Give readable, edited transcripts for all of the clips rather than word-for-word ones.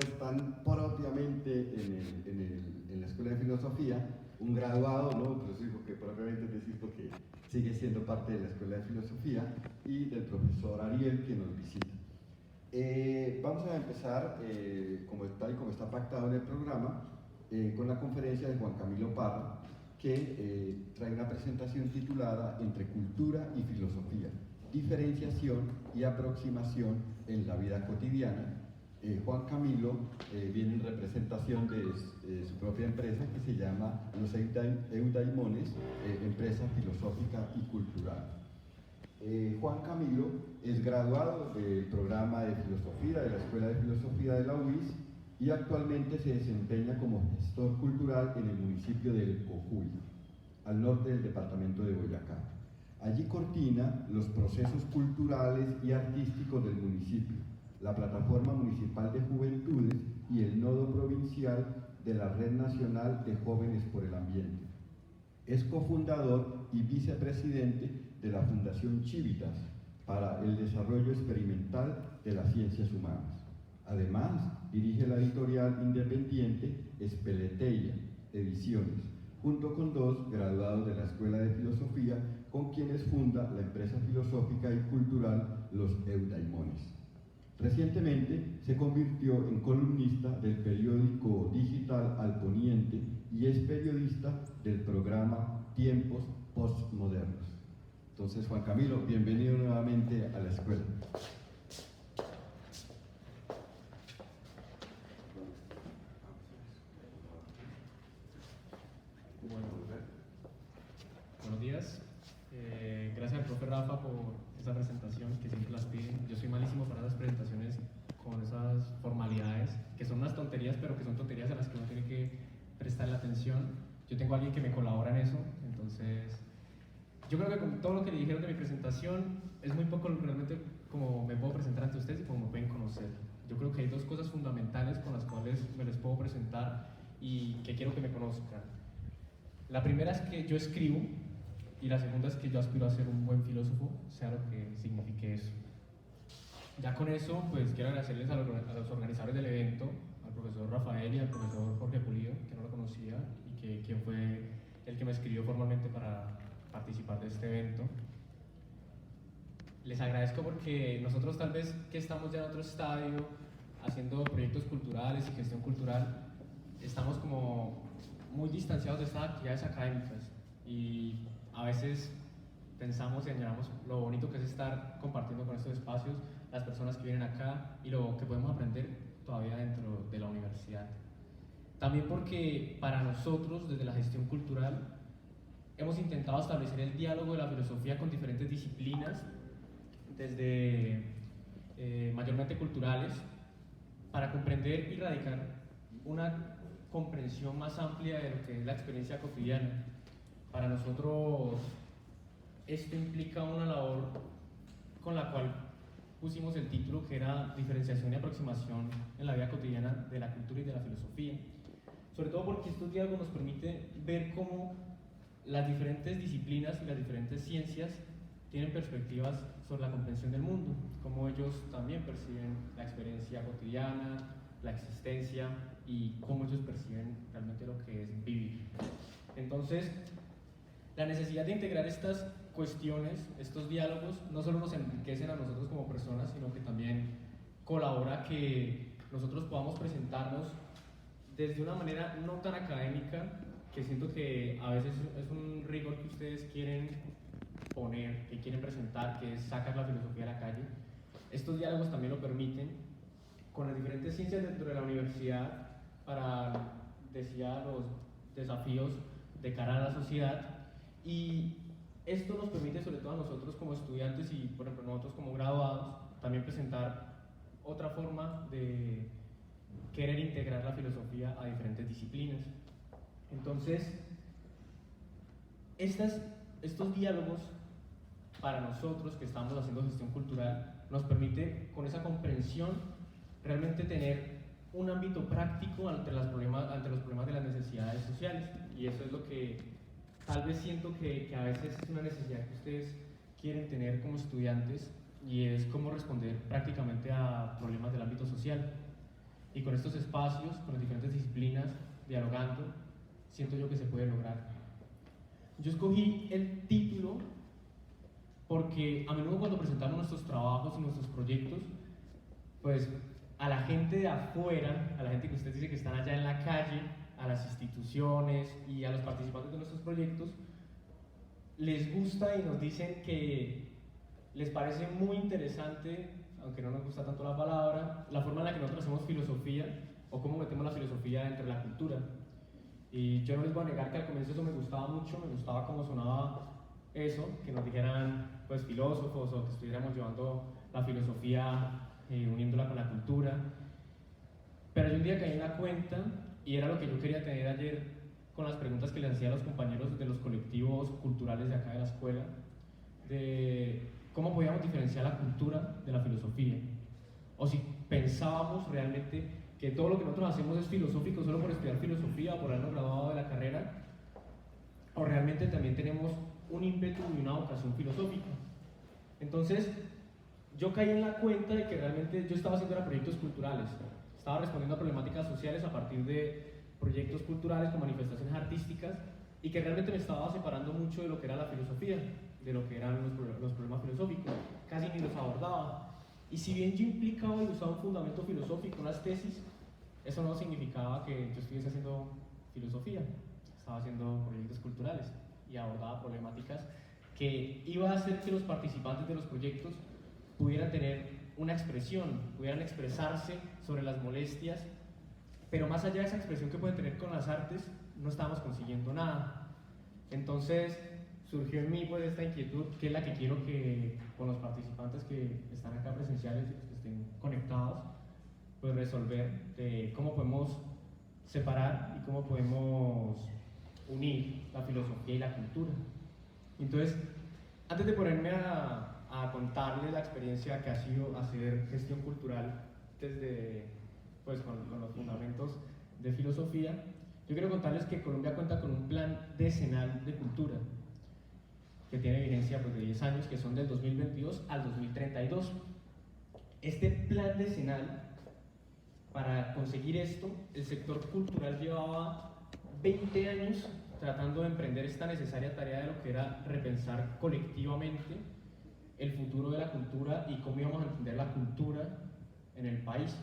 están propiamente en la Escuela de Filosofía, un graduado, ¿no? Por eso digo que propiamente es decir, porque sigue siendo parte de la Escuela de Filosofía, y del profesor Ariel que nos visita. Vamos a empezar, como está pactado en el programa, con la conferencia de Juan Camilo Parra, que trae una presentación titulada Entre cultura y filosofía, diferenciación y aproximación en la vida cotidiana. Juan Camilo viene en representación de su propia empresa que se llama Los Eudaimones, empresa filosófica y cultural. Juan Camilo es graduado del programa de filosofía de la Escuela de Filosofía de la UIS y actualmente se desempeña como gestor cultural en el municipio del Cojuy, al norte del departamento de Boyacá. Allí coordina los procesos culturales y artísticos del municipio, la Plataforma Municipal de Juventudes y el Nodo Provincial de la Red Nacional de Jóvenes por el Ambiente. Es cofundador y vicepresidente de la Fundación Chivitas para el Desarrollo Experimental de las Ciencias Humanas. Además, dirige la editorial independiente Espeleteia Ediciones, junto con dos graduados de la Escuela de Filosofía, con quienes funda la empresa filosófica y cultural Los Eudaimones. Recientemente se convirtió en columnista del periódico digital Al Poniente y es periodista del programa Tiempos Postmodernos. Entonces, Juan Camilo, bienvenido nuevamente a la escuela. Buenos días. Gracias al profe Rafa por esa presentación que siempre las piden. Yo soy malísimo para las presentaciones con esas formalidades, que son unas tonterías, pero que son tonterías a las que uno tiene que prestarle atención. Yo tengo a alguien que me colabora en eso, entonces yo creo que con todo lo que le dijeron de mi presentación es muy poco realmente como me puedo presentar ante ustedes y como me pueden conocer. Yo creo que hay dos cosas fundamentales con las cuales me les puedo presentar y que quiero que me conozcan. La primera es que yo escribo y la segunda es que yo aspiro a ser un buen filósofo, sea lo que signifique eso. Ya con eso, pues quiero agradecerles a los organizadores del evento, al profesor Rafael y al profesor Jorge Pulido, que no lo conocía y quien fue el que me escribió formalmente para participar de este evento. Les agradezco porque nosotros tal vez que estamos ya en otro estadio, haciendo proyectos culturales y gestión cultural, estamos como muy distanciados de estas actividades académicas y a veces pensamos y añoramos lo bonito que es estar compartiendo con estos espacios, las personas que vienen acá y lo que podemos aprender todavía dentro de la universidad. También porque para nosotros, desde la gestión cultural, hemos intentado establecer el diálogo de la filosofía con diferentes disciplinas, desde mayormente culturales, para comprender y radicar una comprensión más amplia de lo que es la experiencia cotidiana. Para nosotros esto implica una labor con la cual pusimos el título que era Diferenciación y aproximación en la vida cotidiana de la cultura y de la filosofía. Sobre todo porque estos diálogos nos permiten ver cómo las diferentes disciplinas y las diferentes ciencias tienen perspectivas sobre la comprensión del mundo, cómo ellos también perciben la experiencia cotidiana, la existencia y cómo ellos perciben realmente lo que es vivir. Entonces, la necesidad de integrar estas cuestiones, estos diálogos, no solo nos enriquecen a nosotros como personas, sino que también colabora a que nosotros podamos presentarnos desde una manera no tan académica, que siento que a veces es un rigor que ustedes quieren poner, que quieren presentar, que es sacar la filosofía a la calle. Estos diálogos también lo permiten con las diferentes ciencias dentro de la universidad para, decía, los desafíos de cara a la sociedad, y esto nos permite, sobre todo a nosotros como estudiantes y por ejemplo nosotros como graduados, también presentar otra forma de querer integrar la filosofía a diferentes disciplinas. Entonces, estos diálogos para nosotros que estamos haciendo gestión cultural nos permite con esa comprensión realmente tener un ámbito práctico ante los problemas de las necesidades sociales, y eso es lo que tal vez siento que a veces es una necesidad que ustedes quieren tener como estudiantes, y es cómo responder prácticamente a problemas del ámbito social. Y con estos espacios, con las diferentes disciplinas, dialogando, siento yo que se puede lograr. Yo escogí el título porque a menudo cuando presentamos nuestros trabajos y nuestros proyectos, pues a la gente de afuera, a la gente que usted dice que están allá en la calle, a las instituciones y a los participantes de nuestros proyectos, les gusta y nos dicen que les parece muy interesante, aunque no nos gusta tanto la palabra, la forma en la que nosotros hacemos filosofía o cómo metemos la filosofía dentro de la cultura. Y yo no les voy a negar que al comienzo eso me gustaba mucho, me gustaba cómo sonaba eso, que nos dijeran pues filósofos o que estuviéramos llevando la filosofía uniéndola con la cultura. Pero yo un día caí en la cuenta, y era lo que yo quería tener ayer con las preguntas que les hacía a los compañeros de los colectivos culturales de acá de la escuela, de cómo podíamos diferenciar la cultura de la filosofía, o si pensábamos realmente que todo lo que nosotros hacemos es filosófico solo por estudiar filosofía o por habernos graduado de la carrera, o realmente también tenemos un ímpetu y una vocación filosófica. Entonces, yo caí en la cuenta de que realmente yo estaba haciendo proyectos culturales, estaba respondiendo a problemáticas sociales a partir de proyectos culturales con manifestaciones artísticas, y que realmente me estaba separando mucho de lo que era la filosofía, de lo que eran los problemas filosóficos, casi ni los abordaba. Y si bien yo implicaba y usaba un fundamento filosófico en las tesis, eso no significaba que yo estuviese haciendo filosofía, estaba haciendo proyectos culturales y abordaba problemáticas que iba a hacer que los participantes de los proyectos pudieran tener una expresión, pudieran expresarse sobre las molestias, pero más allá de esa expresión que pueden tener con las artes, no estábamos consiguiendo nada. Entonces surgió en mí pues esta inquietud, que es la que quiero que con los participantes que están acá presenciales y los que estén conectados, pues resolver de cómo podemos separar y cómo podemos unir la filosofía y la cultura. Entonces, antes de ponerme a contarles la experiencia que ha sido hacer gestión cultural desde, pues, con los fundamentos de filosofía, yo quiero contarles que Colombia cuenta con un plan decenal de cultura que tiene vigencia pues, de 10 años, que son del 2022 al 2032. Este plan decenal, para conseguir esto, el sector cultural llevaba 20 años tratando de emprender esta necesaria tarea de lo que era repensar colectivamente el futuro de la cultura y cómo íbamos a entender la cultura en el país,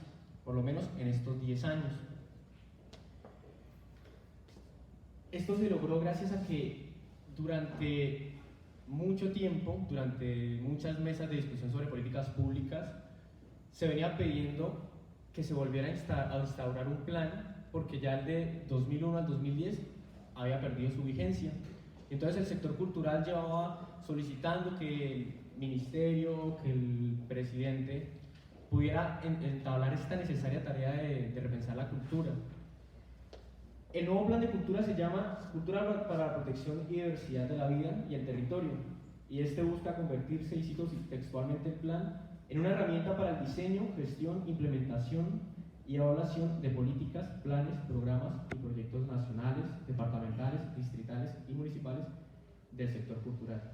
por lo menos en estos 10 años. Esto se logró gracias a que durante mucho tiempo, durante muchas mesas de discusión sobre políticas públicas, se venía pidiendo que se volviera a instaurar un plan, porque ya el de 2001 al 2010 había perdido su vigencia. Entonces el sector cultural llevaba solicitando que el ministerio, que el presidente pudiera entablar esta necesaria tarea de repensar la cultura. El nuevo plan de cultura se llama Cultura para la Protección y Diversidad de la Vida y el Territorio, y este busca convertirse, y cito textualmente el plan, en una herramienta para el diseño, gestión, implementación y evaluación de políticas, planes, programas y proyectos nacionales, departamentales, distritales y municipales del sector cultural.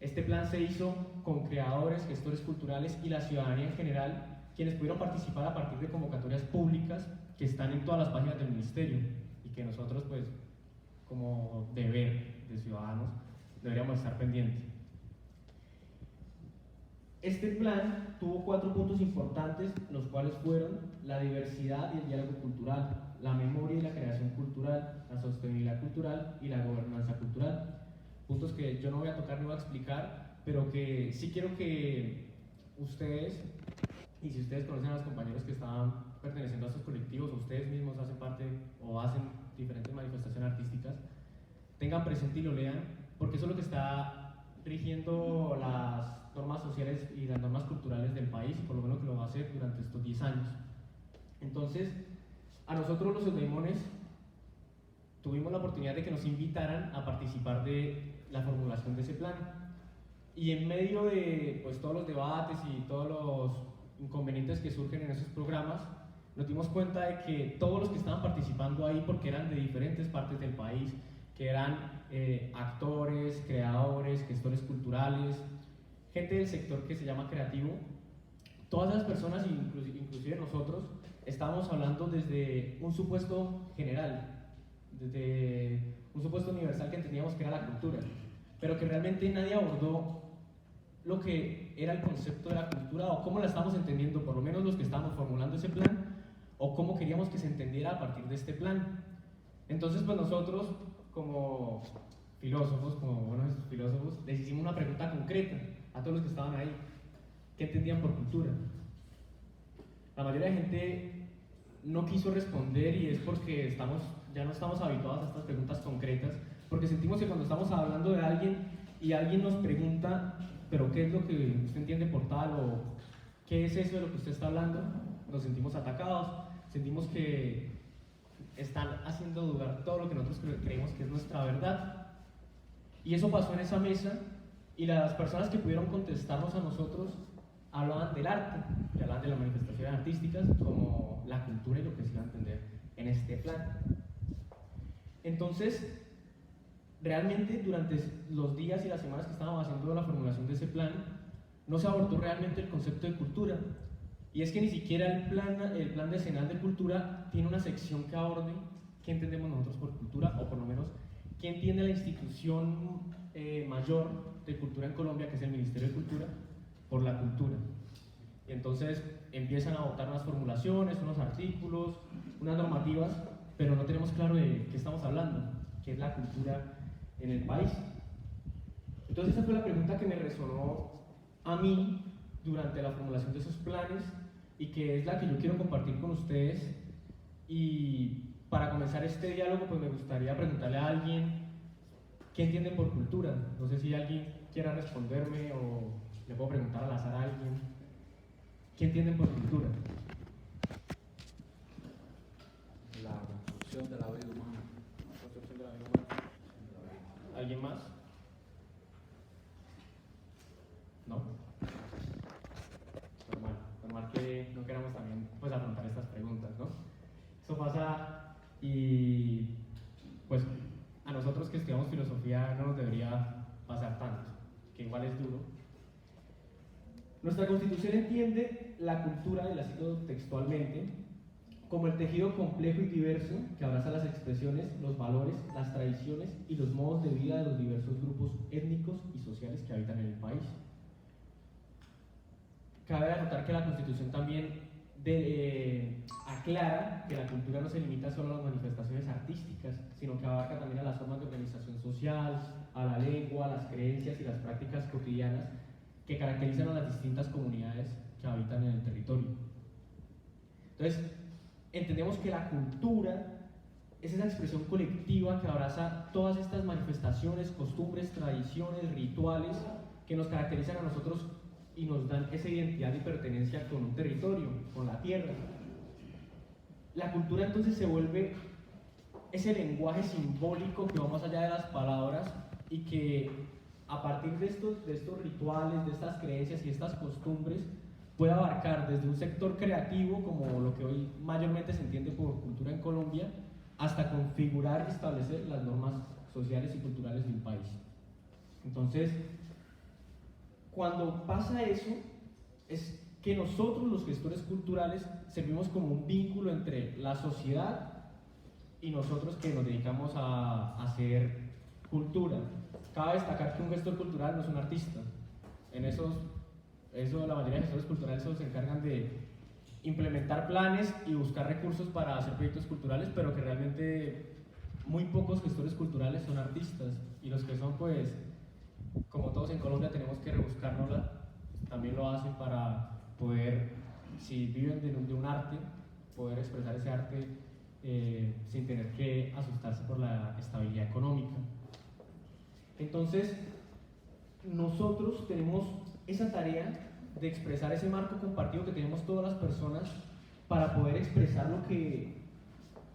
Este plan se hizo con creadores, gestores culturales y la ciudadanía en general, quienes pudieron participar a partir de convocatorias públicas que están en todas las páginas del ministerio y que nosotros, pues, como deber de ciudadanos, deberíamos estar pendientes. Este plan tuvo 4 puntos importantes, los cuales fueron la diversidad y el diálogo cultural, la memoria y la creación cultural, la sostenibilidad cultural y la gobernanza cultural. Puntos que yo no voy a tocar ni voy a explicar, pero que sí quiero que ustedes, y si ustedes conocen a los compañeros que están perteneciendo a estos colectivos, o ustedes mismos hacen parte o hacen diferentes manifestaciones artísticas, tengan presente y lo lean, porque eso es lo que está rigiendo las normas sociales y las normas culturales del país, y por lo menos que lo va a hacer durante estos 10 años. Entonces, a nosotros los Eudaimones tuvimos la oportunidad de que nos invitaran a participar de la formulación de ese plan. Y en medio de pues, todos los debates y todos los inconvenientes que surgen en esos programas, nos dimos cuenta de que todos los que estaban participando ahí, porque eran de diferentes partes del país, que eran actores, creadores, gestores culturales, gente del sector que se llama creativo, todas esas personas, inclusive nosotros, estábamos hablando desde un supuesto general, desde un supuesto universal que entendíamos que era la cultura, pero que realmente nadie abordó lo que era el concepto de la cultura o cómo la estábamos entendiendo, por lo menos los que estábamos formulando ese plan, o cómo queríamos que se entendiera a partir de este plan. Entonces, pues nosotros, como filósofos, como buenos filósofos, les hicimos una pregunta concreta a todos los que estaban ahí. ¿Qué entendían por cultura? La mayoría de gente no quiso responder y es porque ya no estamos habituados a estas preguntas concretas, porque sentimos que cuando estamos hablando de alguien y alguien nos pregunta, pero ¿qué es lo que usted entiende por tal? O ¿qué es eso de lo que usted está hablando? Nos sentimos atacados, sentimos que están haciendo dudar todo lo que nosotros creemos que es nuestra verdad. Y eso pasó en esa mesa, y las personas que pudieron contestarnos a nosotros hablaban del arte, y hablaban de las manifestaciones artísticas como la cultura y lo que se iba a entender en este plan. Entonces, realmente durante los días y las semanas que estábamos haciendo la formulación de ese plan, no se abordó realmente el concepto de cultura. Y es que ni siquiera el plan decenal de cultura tiene una sección que aborde qué entendemos nosotros por cultura, o por lo menos qué entiende la institución mayor de cultura en Colombia, que es el Ministerio de Cultura, por la cultura. Y entonces empiezan a adoptar unas formulaciones, unos artículos, unas normativas, pero no tenemos claro de qué estamos hablando, qué es la cultura en el país. Entonces esa fue la pregunta que me resonó a mí durante la formulación de esos planes y que es la que yo quiero compartir con ustedes. Y para comenzar este diálogo, pues me gustaría preguntarle a alguien qué entienden por cultura. No sé si alguien quiera responderme o le puedo preguntar al azar a alguien. ¿Qué entienden por cultura? La construcción de la vida humana. Construcción de la vida humana. ¿Alguien más? ¿No? Normal que no queramos también pues afrontar estas preguntas, ¿no? Eso pasa y pues a nosotros que estudiamos filosofía no nos debería pasar tanto, que igual es duro. Nuestra Constitución entiende la cultura, y la cito textualmente, como el tejido complejo y diverso que abraza las expresiones, los valores, las tradiciones y los modos de vida de los diversos grupos étnicos y sociales que habitan en el país. Cabe anotar que la Constitución también aclara que la cultura no se limita solo a las manifestaciones artísticas, sino que abarca también a las formas de organización social, a la lengua, a las creencias y las prácticas cotidianas que caracterizan a las distintas comunidades que habitan en el territorio. Entonces, entendemos que la cultura es esa expresión colectiva que abraza todas estas manifestaciones, costumbres, tradiciones, rituales que nos caracterizan a nosotros y nos dan esa identidad y pertenencia con un territorio, con la tierra. La cultura entonces se vuelve ese lenguaje simbólico que va más allá de las palabras y que a partir de estos rituales, de estas creencias y estas costumbres puede abarcar desde un sector creativo, como lo que hoy mayormente se entiende por cultura en Colombia, hasta configurar y establecer las normas sociales y culturales de un país. Entonces, cuando pasa eso, es que nosotros, los gestores culturales, servimos como un vínculo entre la sociedad y nosotros que nos dedicamos a hacer cultura. Cabe destacar que un gestor cultural no es un artista. En eso la mayoría de gestores culturales se encargan de implementar planes y buscar recursos para hacer proyectos culturales, pero que realmente muy pocos gestores culturales son artistas, y los que son, pues, como todos en Colombia, tenemos que rebuscárnosla. También lo hacen para poder, si viven de un arte, poder expresar ese arte sin tener que asustarse por la estabilidad económica. Entonces, nosotros tenemos esa tarea de expresar ese marco compartido que tenemos todas las personas para poder expresar lo que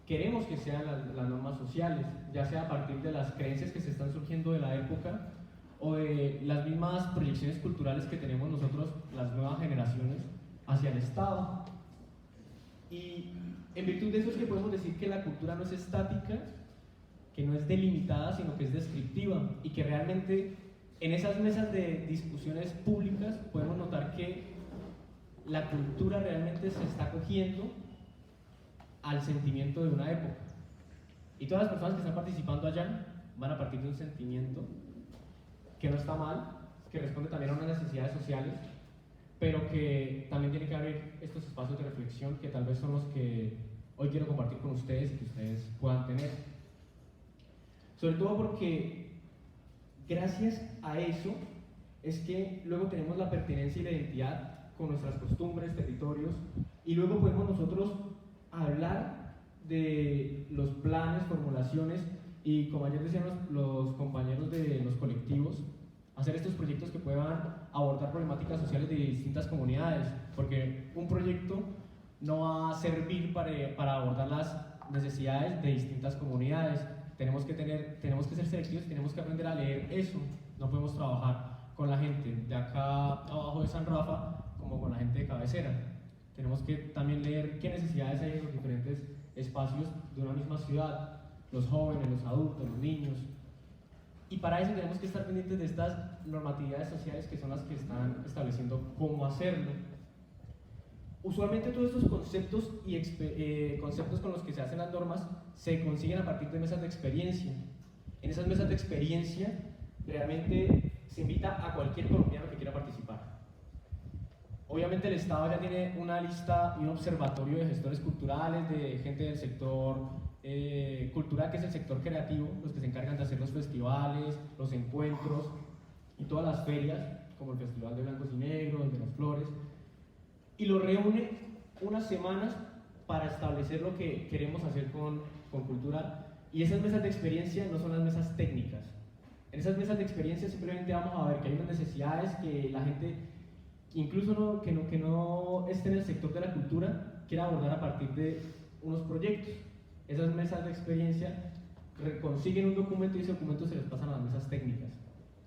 queremos que sean las normas sociales, ya sea a partir de las creencias que se están surgiendo de la época o de las mismas proyecciones culturales que tenemos nosotros, las nuevas generaciones, hacia el Estado. Y en virtud de eso es que podemos decir que la cultura no es estática, que no es delimitada, sino que es descriptiva, y que realmente en esas mesas de discusiones públicas podemos notar que la cultura realmente se está cogiendo al sentimiento de una época. Y todas las personas que están participando allá van a partir de un sentimiento que no está mal, que responde también a unas necesidades sociales, pero que también tiene que abrir estos espacios de reflexión que tal vez son los que hoy quiero compartir con ustedes y que ustedes puedan tener. Sobre todo porque gracias a eso es que luego tenemos la pertenencia y la identidad con nuestras costumbres, territorios, y luego podemos nosotros hablar de los planes, formulaciones, y como ayer decían los compañeros de los colectivos, hacer estos proyectos que puedan abordar problemáticas sociales de distintas comunidades, porque un proyecto no va a servir para abordar las necesidades de distintas comunidades. Tenemos que ser selectivos, tenemos que aprender a leer eso. No podemos trabajar con la gente de acá abajo de San Rafa como con la gente de cabecera. Tenemos que también leer qué necesidades hay en los diferentes espacios de una misma ciudad, los jóvenes, los adultos, los niños. Y para eso tenemos que estar pendientes de estas normatividades sociales que son las que están estableciendo cómo hacerlo. Usualmente todos estos conceptos y conceptos con los que se hacen las normas se consiguen a partir de mesas de experiencia. En esas mesas de experiencia realmente se invita a cualquier colombiano que quiera participar. Obviamente el Estado ya tiene una lista y un observatorio de gestores culturales, de gente del sector cultural, que es el sector creativo, los que se encargan de hacer los festivales, los encuentros y todas las ferias, como el Festival de Blancos y Negros, el de las Flores, y lo reúne unas semanas para establecer lo que queremos hacer con cultura. Y esas mesas de experiencia no son las mesas técnicas. En esas mesas de experiencia simplemente vamos a ver que hay unas necesidades que la gente, incluso que no esté en el sector de la cultura, quiere abordar a partir de unos proyectos. Esas mesas de experiencia consiguen un documento y ese documento se les pasan a las mesas técnicas,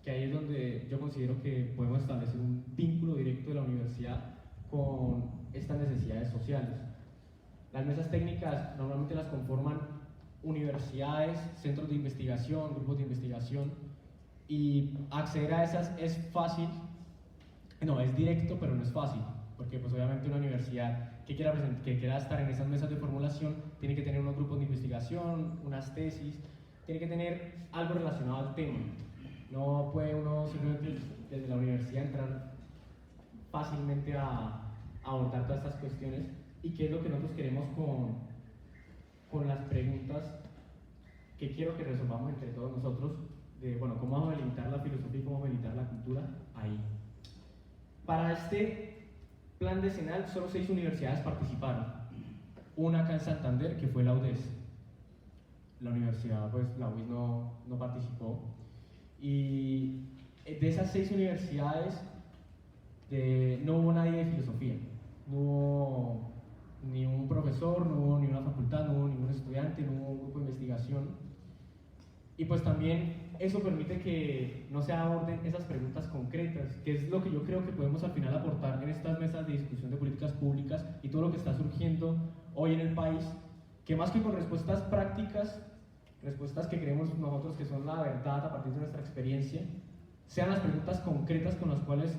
que ahí es donde yo considero que podemos establecer un vínculo directo de la universidad con estas necesidades sociales. Las mesas técnicas normalmente las conforman universidades, centros de investigación, grupos de investigación, y acceder a esas es fácil, no, es directo, pero no es fácil, porque pues obviamente una universidad que quiera estar en esas mesas de formulación tiene que tener unos grupos de investigación, unas tesis, tiene que tener algo relacionado al tema. No puede uno simplemente desde la universidad entrar fácilmente a abordar todas estas cuestiones. ¿Y qué es lo que nosotros queremos con las preguntas que quiero que resolvamos entre todos nosotros? De, bueno, ¿cómo vamos a delimitar la filosofía y cómo vamos a delimitar la cultura? Ahí. Para este plan decenal, solo 6 universidades participaron. Una acá en Santander, que fue la UDES. La universidad, pues la UIS no participó. Y de esas 6 universidades, no hubo nadie de filosofía. No hubo ni un profesor, no hubo ni una facultad, no hubo ningún estudiante, no hubo un grupo de investigación. Y pues también eso permite que no se aborden esas preguntas concretas, que es lo que yo creo que podemos al final aportar en estas mesas de discusión de políticas públicas y todo lo que está surgiendo hoy en el país, que más que con respuestas prácticas, respuestas que creemos nosotros que son la verdad a partir de nuestra experiencia, sean las preguntas concretas con las cuales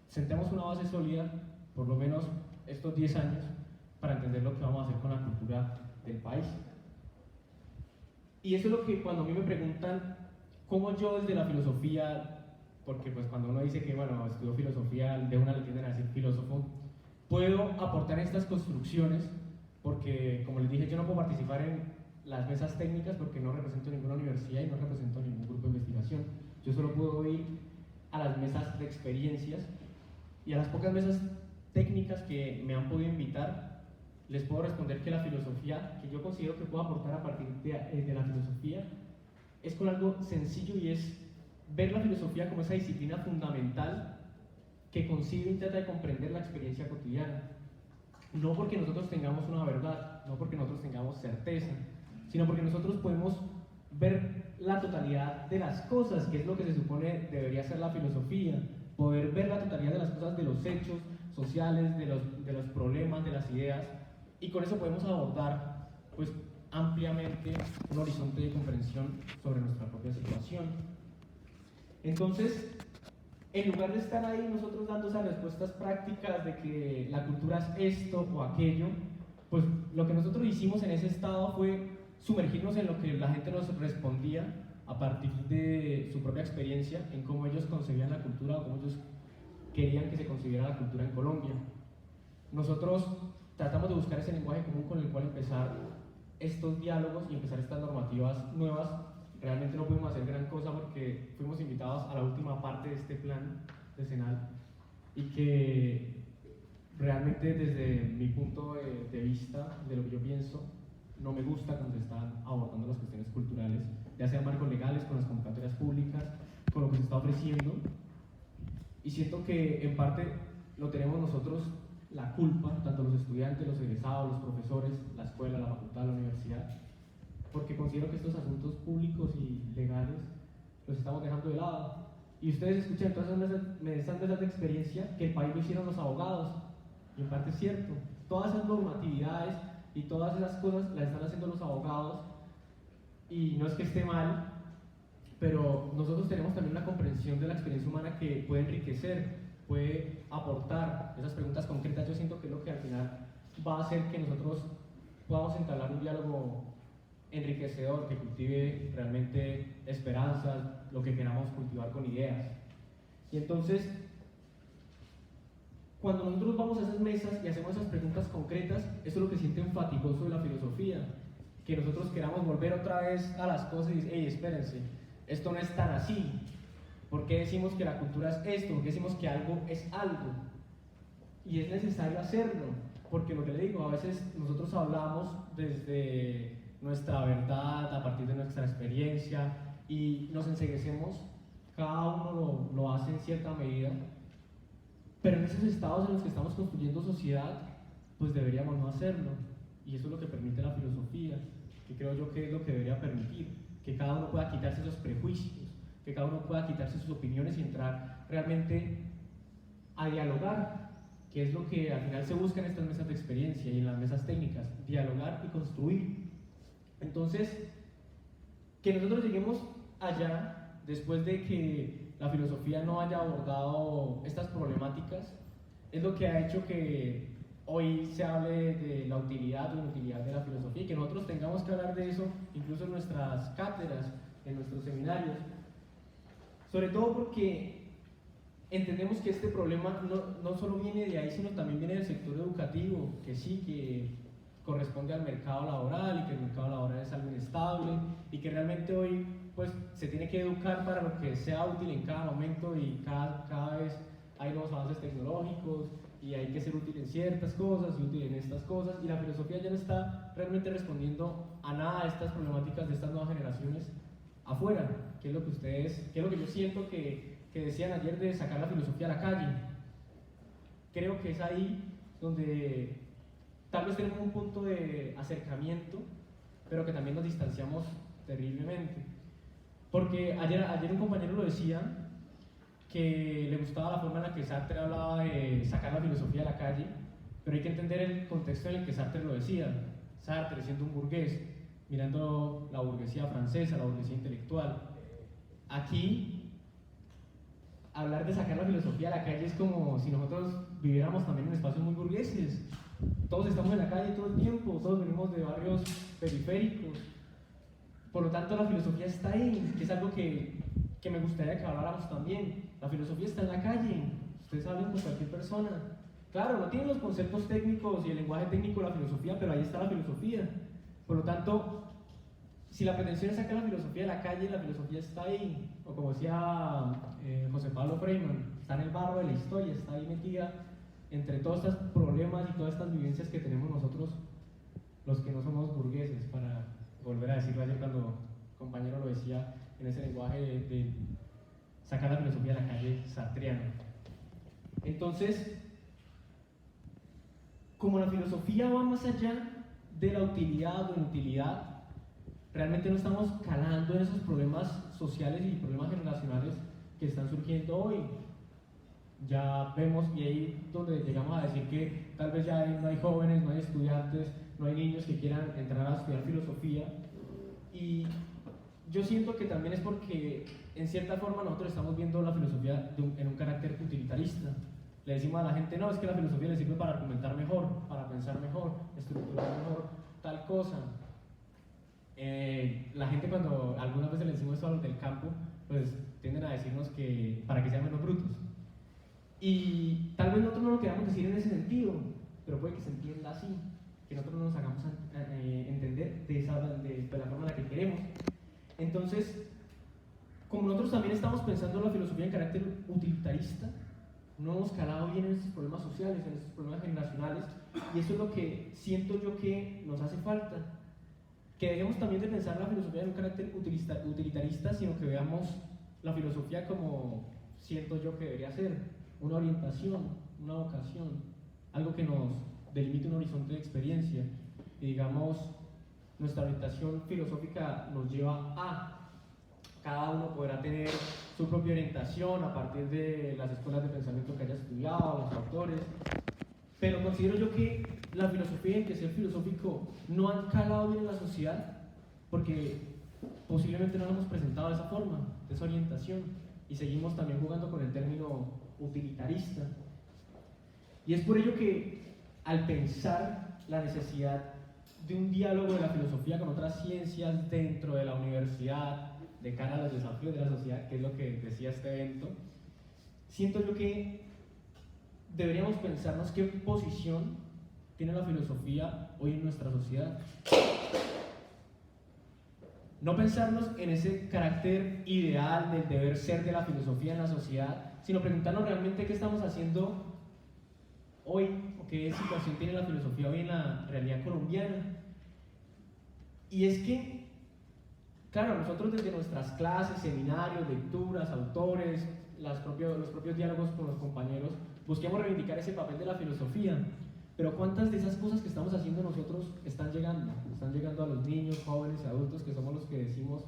sentemos una base sólida, por lo menos estos 10 años, para entender lo que vamos a hacer con la cultura del país. Y eso es lo que cuando a mí me preguntan cómo yo desde la filosofía, porque pues cuando uno dice que bueno, estudio filosofía, de una le tienden a decir filósofo, puedo aportar estas construcciones, porque como les dije, yo no puedo participar en las mesas técnicas porque no represento ninguna universidad y no represento ningún grupo de investigación. Yo solo puedo ir a las mesas de experiencias y a las pocas mesas técnicas que me han podido invitar, les puedo responder que la filosofía, que yo considero que puedo aportar a partir de la filosofía, es con algo sencillo y es ver la filosofía como esa disciplina fundamental que concibe y trata de comprender la experiencia cotidiana. No porque nosotros tengamos una verdad, no porque nosotros tengamos certeza, sino porque nosotros podemos ver la totalidad de las cosas, que es lo que se supone debería ser la filosofía, poder ver la totalidad de las cosas, de los hechos sociales, de los problemas, de las ideas, y con eso podemos abordar pues, ampliamente un horizonte de comprensión sobre nuestra propia situación. Entonces, en lugar de estar ahí nosotros dando esas respuestas prácticas de que la cultura es esto o aquello, pues lo que nosotros hicimos en ese estado fue sumergirnos en lo que la gente nos respondía a partir de su propia experiencia, en cómo ellos concebían la cultura o cómo ellos querían que se concibiera la cultura en Colombia. Nosotros tratamos de buscar ese lenguaje común con el cual empezar estos diálogos y empezar estas normativas nuevas. Realmente no pudimos hacer gran cosa porque fuimos invitados a la última parte de este plan decenal y que realmente desde mi punto de vista, de lo que yo pienso, no me gusta cuando se están abordando las cuestiones culturales, ya sean marcos legales, con las convocatorias públicas, con lo que se está ofreciendo. Y siento que en parte lo tenemos nosotros la culpa, tanto los estudiantes, los egresados, los profesores, la escuela, la facultad, la universidad, porque considero que estos asuntos públicos y legales los estamos dejando de lado. Y ustedes escuchan todas esas mesas de experiencia que el país lo hicieron los abogados, y en parte es cierto. Todas esas normatividades y todas esas cosas las están haciendo los abogados, y no es que esté mal, pero nosotros tenemos también una comprensión de la experiencia humana que puede enriquecer, puede aportar esas preguntas concretas. Yo siento que es lo que al final va a hacer que nosotros podamos entablar un diálogo enriquecedor, que cultive realmente esperanzas, lo que queramos cultivar con ideas. Y entonces, cuando nosotros vamos a esas mesas y hacemos esas preguntas concretas, eso es lo que siente un fatigoso de la filosofía, que nosotros queramos volver otra vez a las cosas y decir, hey, espérense, esto no es tan así. ¿Por qué decimos que la cultura es esto? ¿Por qué decimos que algo es algo? Y es necesario hacerlo, porque lo que le digo, a veces nosotros hablamos desde nuestra verdad, a partir de nuestra experiencia, y nos enceguecemos, cada uno lo hace en cierta medida, pero en esos estados en los que estamos construyendo sociedad, pues deberíamos no hacerlo, y eso es lo que permite la filosofía, que creo yo que es lo que debería permitir, que cada uno pueda quitarse esos prejuicios, que cada uno pueda quitarse sus opiniones y entrar realmente a dialogar, que es lo que al final se busca en estas mesas de experiencia y en las mesas técnicas, dialogar y construir. Entonces, que nosotros lleguemos allá después de que la filosofía no haya abordado estas problemáticas, es lo que ha hecho que hoy se hable de la utilidad o inutilidad de la filosofía y que nosotros tengamos que hablar de eso incluso en nuestras cátedras, en nuestros seminarios, sobre todo porque entendemos que este problema no solo viene de ahí, sino también viene del sector educativo, que sí, que corresponde al mercado laboral y que el mercado laboral es algo inestable y que realmente hoy pues se tiene que educar para lo que sea útil en cada momento y cada vez hay nuevos avances tecnológicos y hay que ser útil en ciertas cosas y útil en estas cosas, y la filosofía ya no está realmente respondiendo a nada de estas problemáticas de estas nuevas generaciones afuera, que es lo que ustedes, que es lo que yo siento que decían ayer de sacar la filosofía a la calle. Creo que es ahí donde tal vez tenemos un punto de acercamiento, pero que también nos distanciamos terriblemente. Porque ayer un compañero lo decía, que le gustaba la forma en la que Sartre hablaba de sacar la filosofía a la calle, pero hay que entender el contexto en el que Sartre lo decía. Sartre, siendo un burgués, mirando la burguesía francesa, la burguesía intelectual. Aquí, hablar de sacar la filosofía a la calle es como si nosotros viviéramos también en espacios muy burgueses. Todos estamos en la calle todo el tiempo, todos venimos de barrios periféricos. Por lo tanto, la filosofía está ahí, que es algo que me gustaría que habláramos también. La filosofía está en la calle, ustedes hablan con cualquier persona. Claro, no tienen los conceptos técnicos y el lenguaje técnico de la filosofía, pero ahí está la filosofía. Por lo tanto, si la pretensión es sacar la filosofía de la calle, la filosofía está ahí. O como decía José Pablo Freiman, está en el barro de la historia, está ahí metida entre todos estos problemas y todas estas vivencias que tenemos nosotros, los que no somos burgueses, para volver a decirlo ayer cuando el compañero lo decía en ese lenguaje de sacar la filosofía de la calle sartreano. Entonces, como la filosofía va más allá de la utilidad o inutilidad, realmente no estamos calando en esos problemas sociales y problemas generacionales que están surgiendo hoy. Ya vemos, y ahí donde llegamos a decir que tal vez ya no hay jóvenes, no hay estudiantes, no hay niños que quieran entrar a estudiar filosofía, y yo siento que también es porque en cierta forma nosotros estamos viendo la filosofía en un carácter utilitarista, Le decimos a la gente, no, es que la filosofía le sirve para argumentar mejor, para pensar mejor, estructurar mejor tal cosa. La gente cuando algunas veces le decimos eso a los del campo, pues tienden a decirnos que para que sean menos brutos. Y tal vez nosotros no lo queramos decir en ese sentido, pero puede que se entienda así, que nosotros no nos hagamos entender de la forma en la que queremos. Entonces, como nosotros también estamos pensando en la filosofía en carácter utilitarista, no hemos calado bien en estos problemas sociales, en estos problemas generacionales, y eso es lo que siento yo que nos hace falta. Que dejemos también de pensar la filosofía en un carácter utilitarista, sino que veamos la filosofía como siento yo que debería ser, una orientación, una vocación, algo que nos delimite un horizonte de experiencia, y digamos, nuestra orientación filosófica nos lleva a cada uno podrá tener su propia orientación a partir de las escuelas de pensamiento que haya estudiado, los autores, pero considero yo que la filosofía y el quehacer filosófico no han calado bien en la sociedad porque posiblemente no lo hemos presentado de esa forma, de esa orientación, y seguimos también jugando con el término utilitarista. Y es por ello que al pensar la necesidad de un diálogo de la filosofía con otras ciencias dentro de la universidad, de cara a los desafíos de la sociedad, que es lo que decía este evento, siento yo que deberíamos pensarnos qué posición tiene la filosofía hoy en nuestra sociedad. No pensarnos en ese carácter ideal del deber ser de la filosofía en la sociedad, sino preguntarnos realmente qué estamos haciendo hoy, o qué situación tiene la filosofía hoy en la realidad colombiana. Y es que, claro, nosotros desde nuestras clases, seminarios, lecturas, autores, los propios diálogos con los compañeros, busquemos reivindicar ese papel de la filosofía, pero ¿cuántas de esas cosas que estamos haciendo nosotros están llegando? Están llegando a los niños, jóvenes y adultos, que somos los que decimos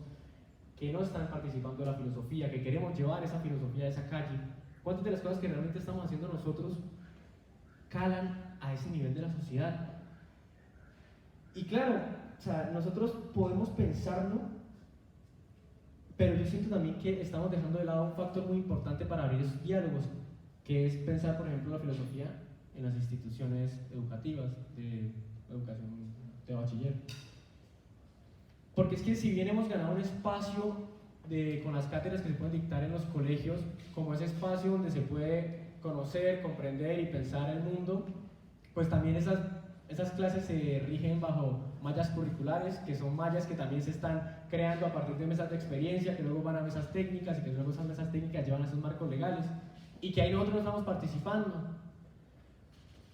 que no están participando de la filosofía, que queremos llevar esa filosofía a esa calle. ¿Cuántas de las cosas que realmente estamos haciendo nosotros calan a ese nivel de la sociedad? Y claro, o sea, nosotros podemos pensarlo, pero yo siento también que estamos dejando de lado un factor muy importante para abrir esos diálogos, que es pensar, por ejemplo, la filosofía en las instituciones educativas de educación de bachiller. Porque es que si bien hemos ganado un espacio con las cátedras que se pueden dictar en los colegios, como ese espacio donde se puede conocer, comprender y pensar el mundo, pues también esas clases se rigen bajo mallas curriculares, que son mallas que también se están creando a partir de mesas de experiencia, que luego van a mesas técnicas y que luego esas mesas técnicas llevan a esos marcos legales, y que ahí nosotros no estamos participando.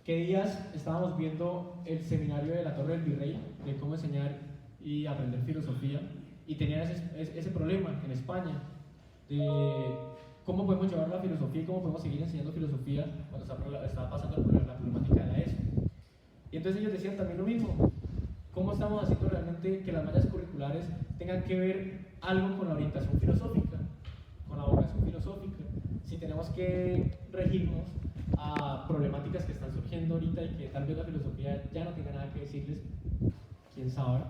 ¿Qué días estábamos viendo el seminario de la Torre del Virrey de cómo enseñar y aprender filosofía? Y tenían ese problema en España de cómo podemos llevar la filosofía y cómo podemos seguir enseñando filosofía cuando está pasando la problemática de la ESO. Y entonces ellos decían también lo mismo. ¿Cómo estamos haciendo realmente que las mallas curriculares tengan que ver algo con la orientación filosófica, con la vocación filosófica? Si tenemos que regirnos a problemáticas que están surgiendo ahorita y que tal vez la filosofía ya no tenga nada que decirles, quién sabe.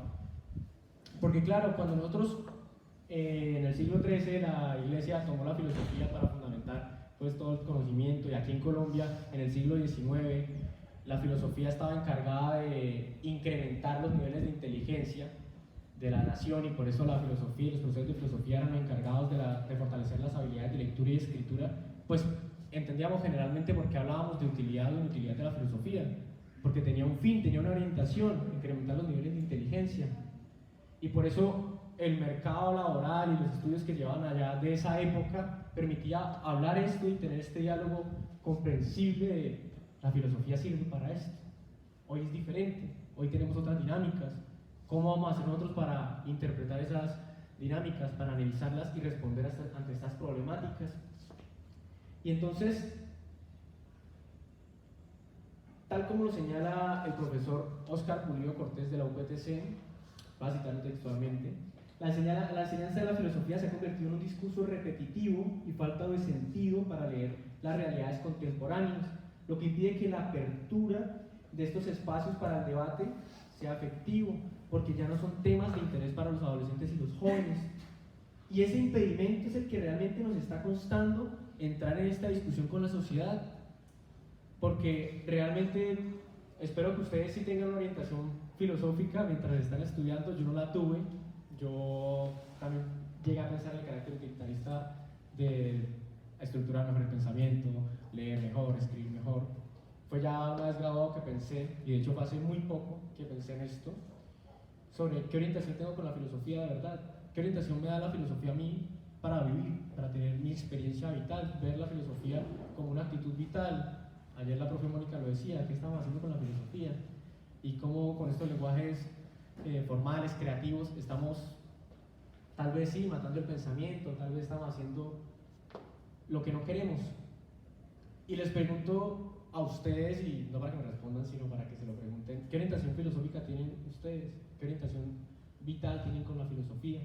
Porque claro, cuando nosotros en el siglo XIII la Iglesia tomó la filosofía para fundamentar pues todo el conocimiento, y aquí en Colombia en el siglo XIX la filosofía estaba encargada de incrementar los niveles de inteligencia de la nación, y por eso la filosofía y los profesores de filosofía eran encargados de fortalecer las habilidades de lectura y escritura, pues entendíamos generalmente porque hablábamos de utilidad o inutilidad de la filosofía, porque tenía un fin, tenía una orientación, incrementar los niveles de inteligencia. Y por eso el mercado laboral y los estudios que llevaban allá de esa época permitía hablar esto y tener este diálogo comprensible de la filosofía sirve para esto. Hoy es diferente, hoy tenemos otras dinámicas. ¿Cómo vamos a hacer nosotros para interpretar esas dinámicas, para analizarlas y responder ante estas problemáticas? Y entonces, tal como lo señala el profesor Óscar Pulido Cortés de la UPTC, voy a citarlo textualmente, la enseñanza de la filosofía se ha convertido en un discurso repetitivo y falta de sentido para leer las realidades contemporáneas, lo que impide que la apertura de estos espacios para el debate sea efectivo, porque ya no son temas de interés para los adolescentes y los jóvenes. Y ese impedimento es el que realmente nos está costando entrar en esta discusión con la sociedad, porque realmente espero que ustedes sí tengan una orientación filosófica mientras están estudiando. Yo no la tuve, yo también llegué a pensar en el carácter utilitarista de estructurar mejor el pensamiento, leer mejor, escribir mejor. Fue ya una vez graduado que pensé, y de hecho fue hace muy poco que pensé en esto, sobre qué orientación tengo con la filosofía de verdad, qué orientación me da la filosofía a mí para vivir, para tener mi experiencia vital, ver la filosofía como una actitud vital. Ayer la profe Mónica lo decía, qué estamos haciendo con la filosofía y cómo con estos lenguajes formales, creativos, estamos tal vez sí matando el pensamiento, tal vez estamos haciendo lo que no queremos. Y les pregunto a ustedes, y no para que me respondan, sino para que se lo pregunten, ¿qué orientación filosófica tienen ustedes? ¿Qué orientación vital tienen con la filosofía?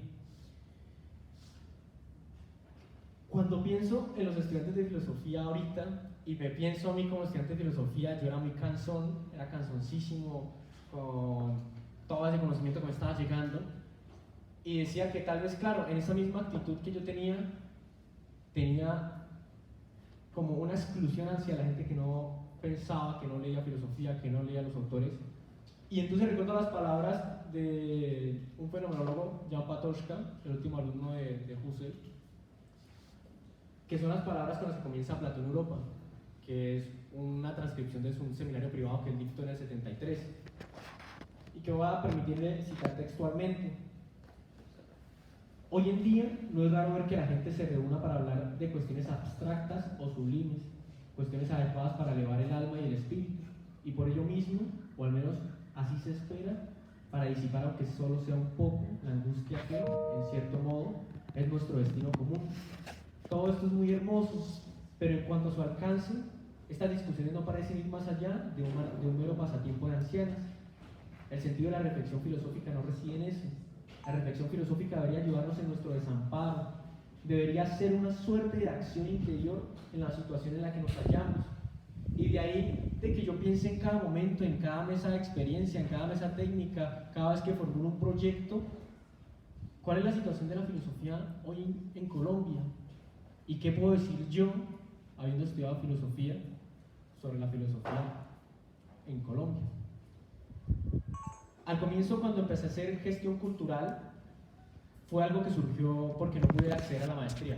Cuando pienso en los estudiantes de filosofía ahorita, y me pienso a mí como estudiante de filosofía, yo era muy cansón, era cansoncísimo con todo ese conocimiento que me estaba llegando, y decía que tal vez, claro, en esa misma actitud que yo tenía como una exclusión hacia la gente que no pensaba, que no leía filosofía, que no leía los autores. Y entonces recuerdo las palabras de un fenomenólogo, Jan Patočka, el último alumno de Husserl, que son las palabras con las que comienza Platón Europa, que es una transcripción de un seminario privado que él dictó en el 73, y que voy a permitirle citar textualmente. Hoy en día no es raro ver que la gente se reúna para hablar de cuestiones abstractas o sublimes, cuestiones adecuadas para elevar el alma y el espíritu, y por ello mismo, o al menos así se espera, para disipar aunque solo sea un poco la angustia que, en cierto modo, es nuestro destino común. Todo esto es muy hermoso, pero en cuanto a su alcance, estas discusiones no parecen ir más allá de un mero pasatiempo de ancianas. El sentido de la reflexión filosófica no reside en eso. La reflexión filosófica debería ayudarnos en nuestro desamparo, debería ser una suerte de acción interior en la situación en la que nos hallamos. Y de ahí de que yo piense en cada momento, en cada mesa de experiencia, en cada mesa técnica, cada vez que formulo un proyecto, ¿cuál es la situación de la filosofía hoy en Colombia? ¿Y qué puedo decir yo, habiendo estudiado filosofía, sobre la filosofía en Colombia? Al comienzo, cuando empecé a hacer gestión cultural, fue algo que surgió porque no pude acceder a la maestría,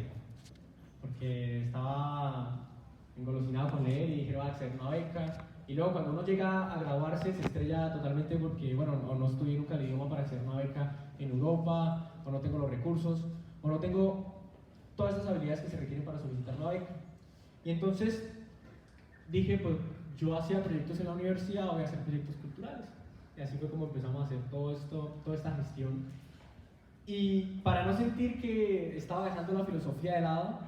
porque estaba engolosinado con leer y dije, voy a acceder a una beca. Y luego cuando uno llega a graduarse se estrella totalmente porque, bueno, o no estudié nunca el idioma para acceder a una beca en Europa, o no tengo los recursos, o no tengo todas esas habilidades que se requieren para solicitar una beca. Y entonces dije, pues yo hacía proyectos en la universidad, voy a hacer proyectos culturales. Y así fue como empezamos a hacer todo esto, toda esta gestión. Y para no sentir que estaba dejando la filosofía de lado,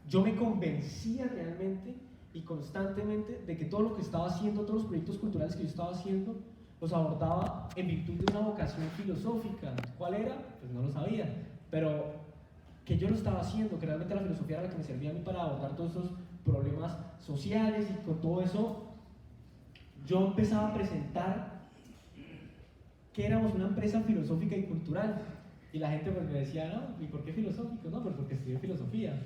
yo me convencía realmente y constantemente de que todo lo que estaba haciendo, todos los proyectos culturales que yo estaba haciendo, los abordaba en virtud de una vocación filosófica. ¿Cuál era? Pues no lo sabía, pero que yo lo estaba haciendo, que realmente la filosofía era la que me servía a mí para abordar todos esos problemas sociales, y con todo eso yo empezaba a presentar que éramos una empresa filosófica y cultural, y la gente pues me decía, no, ¿y por qué filosófico? No, pues porque estudié filosofía.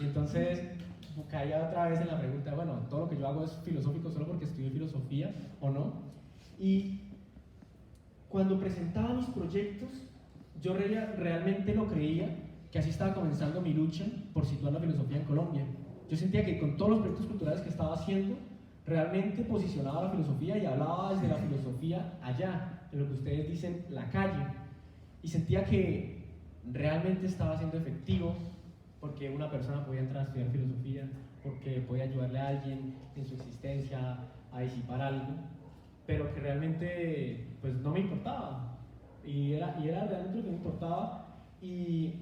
Y entonces caía otra vez en la pregunta, bueno, ¿todo lo que yo hago es filosófico solo porque estudié filosofía o no? Y cuando presentaba mis proyectos, yo realmente lo creía, que así estaba comenzando mi lucha por situar la filosofía en Colombia. Yo sentía que con todos los proyectos culturales que estaba haciendo, realmente posicionaba la filosofía y hablaba desde la filosofía allá, de lo que ustedes dicen, la calle. Y sentía que realmente estaba siendo efectivo, porque una persona podía entrar a estudiar filosofía, porque podía ayudarle a alguien en su existencia a disipar algo, pero que realmente pues no me importaba. Y era realmente lo que me importaba. Y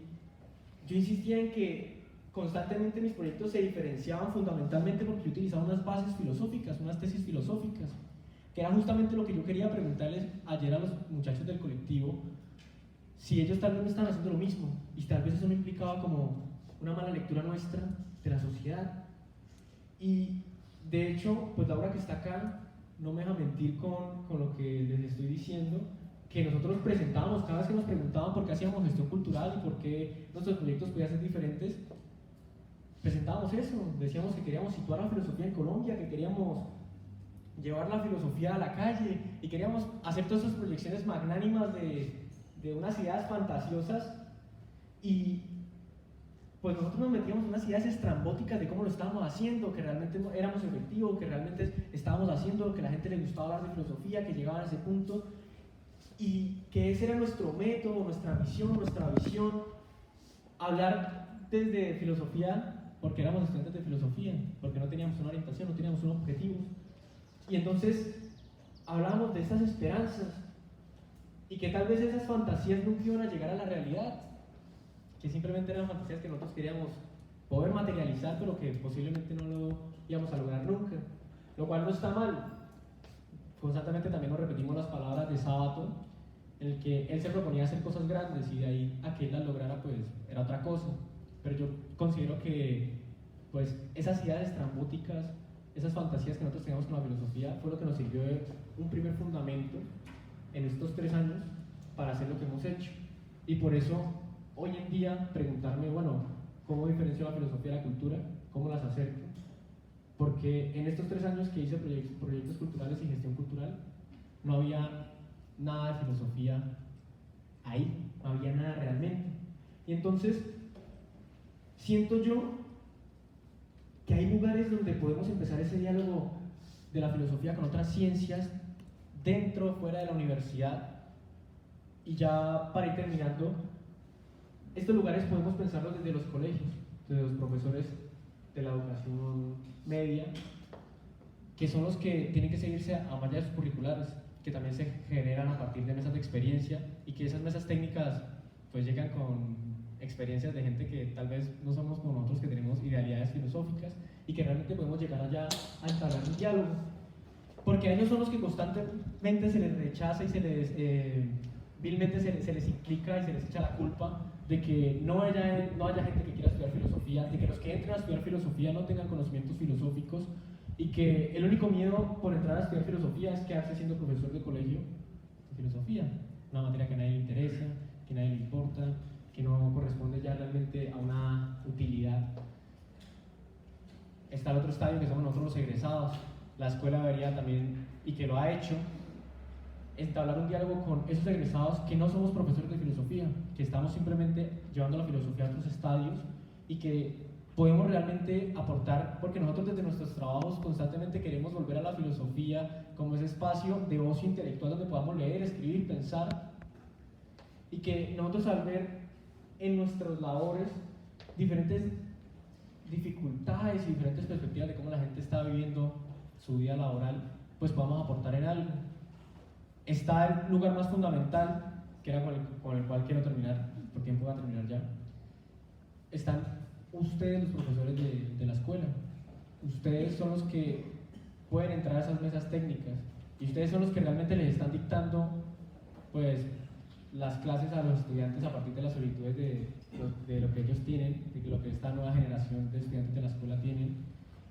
yo insistía en que constantemente mis proyectos se diferenciaban fundamentalmente porque yo utilizaba unas bases filosóficas, unas tesis filosóficas, que era justamente lo que yo quería preguntarles ayer a los muchachos del colectivo, si ellos tal vez no estaban haciendo lo mismo, y tal vez eso no implicaba como una mala lectura nuestra de la sociedad. Y de hecho, pues Laura, que está acá, no me deja mentir con lo que les estoy diciendo, que nosotros presentábamos, cada vez que nos preguntaban por qué hacíamos gestión cultural y por qué nuestros proyectos podían ser diferentes, presentábamos eso, decíamos que queríamos situar la filosofía en Colombia, que queríamos llevar la filosofía a la calle y queríamos hacer todas esas proyecciones magnánimas de unas ideas fantasiosas y pues nosotros nos metíamos en unas ideas estrambóticas de cómo lo estábamos haciendo, que realmente no éramos efectivos, que realmente estábamos haciendo, que a la gente le gustaba hablar de filosofía, que llegaban a ese punto y que ese era nuestro método, nuestra misión, nuestra visión, hablar desde filosofía porque éramos estudiantes de filosofía, porque no teníamos una orientación, no teníamos unos objetivos. Y entonces hablábamos de estas esperanzas y que tal vez esas fantasías nunca iban a llegar a la realidad, que simplemente eran fantasías que nosotros queríamos poder materializar, pero que posiblemente no lo íbamos a lograr nunca, lo cual no está mal. Constantemente también nos repetimos las palabras de Sábato, en el que él se proponía hacer cosas grandes y de ahí a que él las lograra pues era otra cosa. Pero yo considero que pues esas ideas estrambóticas, esas fantasías que nosotros teníamos con la filosofía fue lo que nos sirvió de un primer fundamento en estos 3 años para hacer lo que hemos hecho. Y por eso hoy en día preguntarme, bueno, ¿cómo diferencio la filosofía de la cultura? ¿Cómo las acerco? Porque en estos 3 años que hice proyectos culturales y gestión cultural, no había nada de filosofía ahí, no había nada realmente. Y entonces, siento yo que hay lugares donde podemos empezar ese diálogo de la filosofía con otras ciencias, dentro o fuera de la universidad. Y ya para ir terminando, estos lugares podemos pensarlos desde los colegios, desde los profesores de la educación media, que son los que tienen que seguirse a mallas curriculares, que también se generan a partir de mesas de experiencia y que esas mesas técnicas pues llegan con experiencias de gente que tal vez no somos como nosotros, que tenemos idealidades filosóficas y que realmente podemos llegar allá a entablar un diálogo, porque a ellos son los que constantemente se les rechaza y se les vilmente se les implica y se les echa la culpa de que no haya gente que quiera estudiar filosofía, de que los que entren a estudiar filosofía no tengan conocimientos filosóficos y que el único miedo por entrar a estudiar filosofía es quedarse siendo profesor de colegio de filosofía, una materia que a nadie le interesa, que a nadie le importa, que no corresponde ya realmente a una utilidad. Está el otro estadio que somos nosotros los egresados. La escuela debería también, y que lo ha hecho, entablar un diálogo con esos egresados que no somos profesores de filosofía, que estamos simplemente llevando la filosofía a otros estadios y que podemos realmente aportar, porque nosotros desde nuestros trabajos constantemente queremos volver a la filosofía como ese espacio de ocio intelectual donde podamos leer, escribir, pensar, y que nosotros al ver en nuestras labores diferentes dificultades y diferentes perspectivas de cómo la gente está viviendo su vida laboral, pues podamos aportar en algo. Está el lugar más fundamental, que era con el cual quiero terminar, por tiempo voy a terminar ya. Están ustedes, los profesores de la escuela. Ustedes son los que pueden entrar a esas mesas técnicas y ustedes son los que realmente les están dictando pues las clases a los estudiantes a partir de las solicitudes de lo que ellos tienen, de lo que esta nueva generación de estudiantes de la escuela tienen.